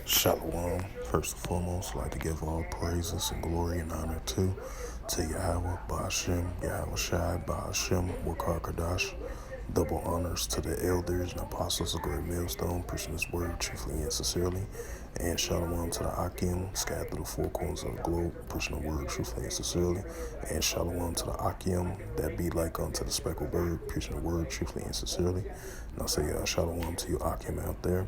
Shalom. First and foremost, I'd like to give all praises and glory and honor to Yahweh, Ba'ashem, Yahweh Shai, Ba'ashem, Wakar Kadash. Double honors to the elders and apostles of Great Millstone, preaching this word truthfully and sincerely. And shalom to the Akim, scattered through the four corners of the globe, preaching the word truthfully and sincerely. And shalom to the Akim, that be like unto the speckled bird, preaching the word truthfully and sincerely. And I'll say shalom to you Akim out there.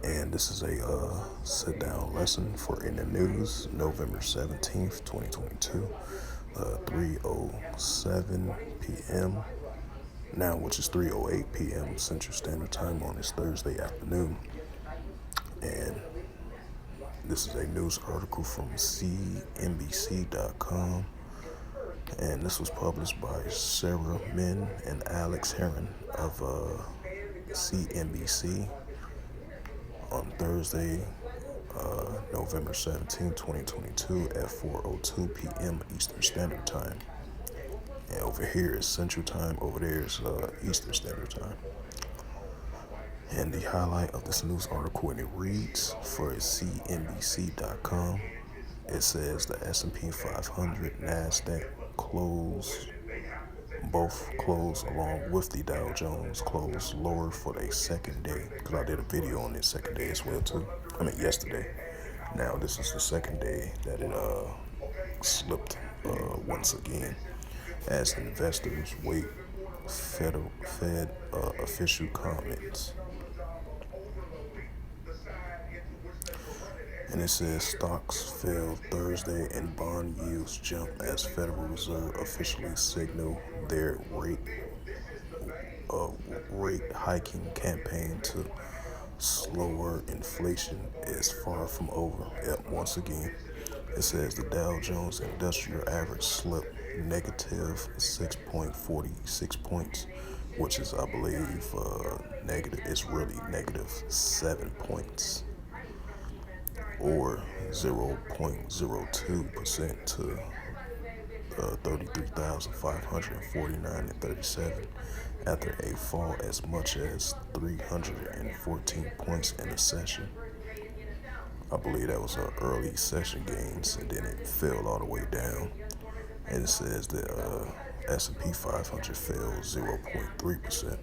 And this is a sit-down lesson for In the News, November 17th, 2022, 3:07 p.m. now, which is 3:08 p.m. Central Standard Time on this Thursday afternoon. And this is a news article from CNBC.com. And this was published by Sarah Min and Alex Heron of CNBC on Thursday, November 17, 2022 at 4:02 p.m. Eastern Standard Time. And over here is Central Time, over there is Eastern Standard Time. And the highlight of this news article, and it reads for CNBC.com, it says the S&P 500, Nasdaq both closed along with the Dow Jones closed lower for the second day, because I did a video on this second day as well too. Yesterday. Now this is the second day that it slipped once again, as investors wait Fed official comments. And it says stocks fell Thursday and bond yields jumped as Federal Reserve officially signaled their rate hiking campaign to slower inflation is far from over. Yep, once again, it says the Dow Jones Industrial Average slipped negative 6.46 points, which is, I believe, negative. It's really negative 7 points, or 0.02% to 33,549.37 after a fall as much as 314 points in a session. I believe that was an early session gains, and then it fell all the way down. And it says that S&P 500 fell 0.3%,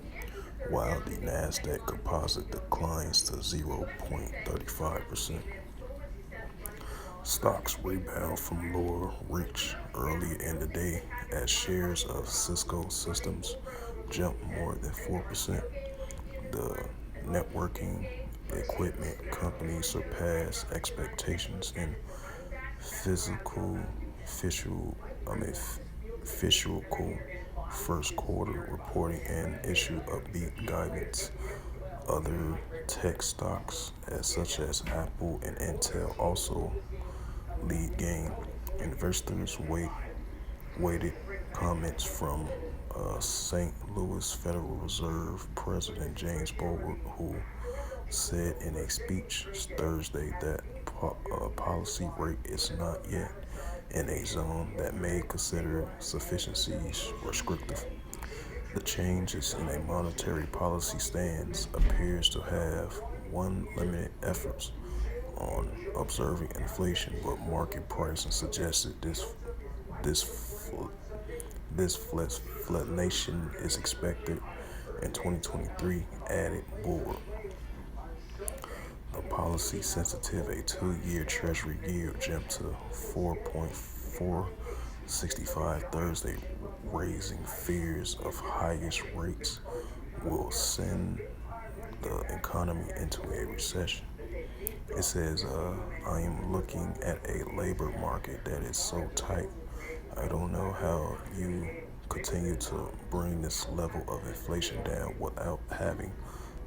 while the Nasdaq Composite declines to 0.35%. Stocks rebound from lower reach early in the day as shares of Cisco Systems jumped more than 4%. The networking equipment company surpassed expectations in fiscal first quarter reporting and issued upbeat guidance. Other tech stocks, such as Apple and Intel, also lead gain. Investors waited comments from St. Louis Federal Reserve President James Bullard, who said in a speech Thursday that policy rate is not yet in a zone that may consider sufficiencies restrictive. The changes in a monetary policy stance appears to have one limited efforts on observing inflation, but market pricing suggested this flatnation is expected in 2023, added Bullard. The policy sensitive, a 2-year Treasury yield jumped to 4.465 Thursday, raising fears of highest rates will send the economy into a recession. It says, I am looking at a labor market that is so tight. I don't know how you continue to bring this level of inflation down without having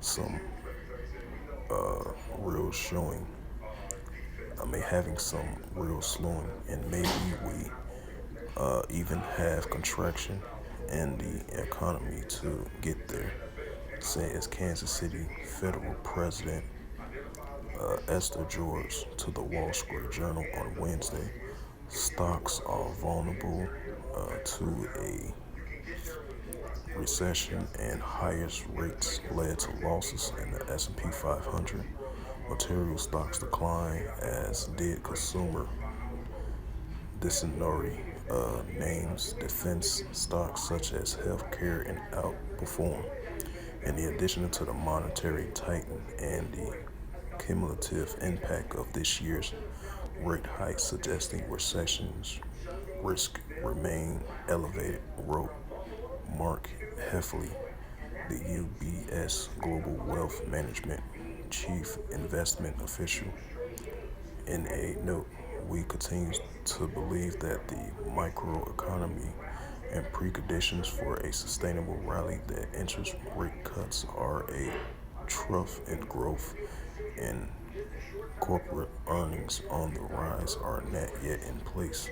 some real showing. Having some real slowing, and maybe we even have contraction in the economy to get there, says Kansas City Federal President Esther George to the Wall Street Journal on Wednesday. Stocks are vulnerable to a recession and highest rates led to losses in the S&P 500. Material stocks declined, as did consumer discretionary names. Defense stocks such as healthcare and outperform. In addition to the monetary tightening and the cumulative impact of this year's rate hike suggesting recession's risk remain elevated, wrote Mark Heffley, the UBS Global Wealth Management Chief Investment Official. In a note, we continue to believe that the microeconomy and preconditions for a sustainable rally, that interest rate cuts are a trough in growth and corporate earnings on the rise are not yet in place.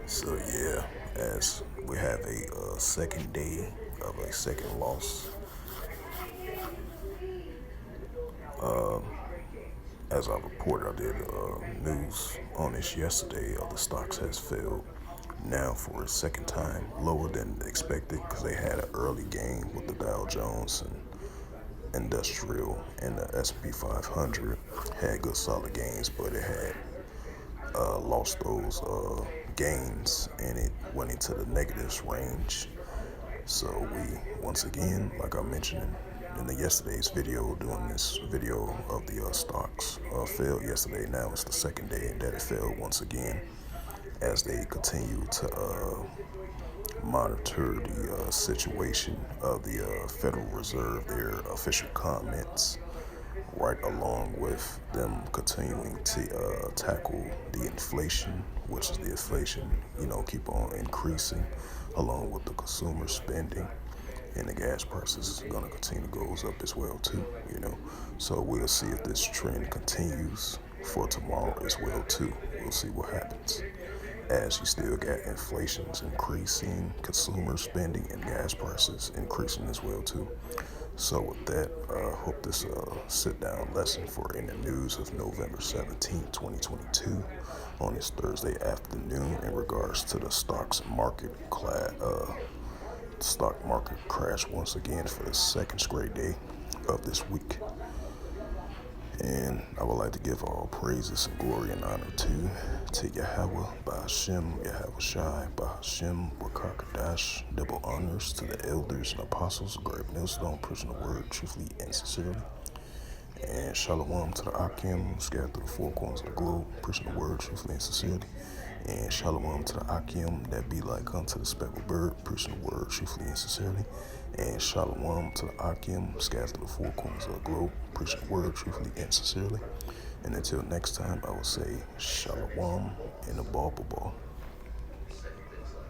So yeah, as we have a second day of a second loss, as I reported, I did news on this yesterday. The stocks has failed now for a second time, lower than expected because they had an early gain with the Dow Jones and industrial, and the S&P 500 had good solid gains, but it had lost those gains and it went into the negatives range. So we, once again, like I mentioned in the yesterday's video, doing this video of the stocks failed yesterday. Now it's the second day that it failed once again, as they continue to monitor the situation of the Federal Reserve, their official comments, right along with them continuing to tackle the inflation, which is the inflation, keep on increasing, along with the consumer spending, and the gas prices is going to continue to goes up as well too. So we'll see if this trend continues for tomorrow as well too. We'll see what happens, as you still got inflation's increasing, consumer spending, and gas prices increasing as well too. So with that, hope this sit-down lesson for in the news of November 17th, 2022, on this Thursday afternoon, in regards to the stock market crash once again for the second straight day of this week. And I would like to give all praises and glory and honor to Yahweh, Bahashem, Yahweh Shai, Bahashem, Wakakadash. Double honors to the elders and apostles, great millstone, preaching the word truthfully and sincerely. And shalom to the Akim, scattered through the four corners of the globe, preaching the word truthfully and sincerely. And shalom to the Akim that be like unto the speckled bird, preaching the word truthfully and sincerely. And shalom to the Akim, scattered through the four corners of the globe, preaching the word truthfully and sincerely. And until next time, I will say shalom and a ball.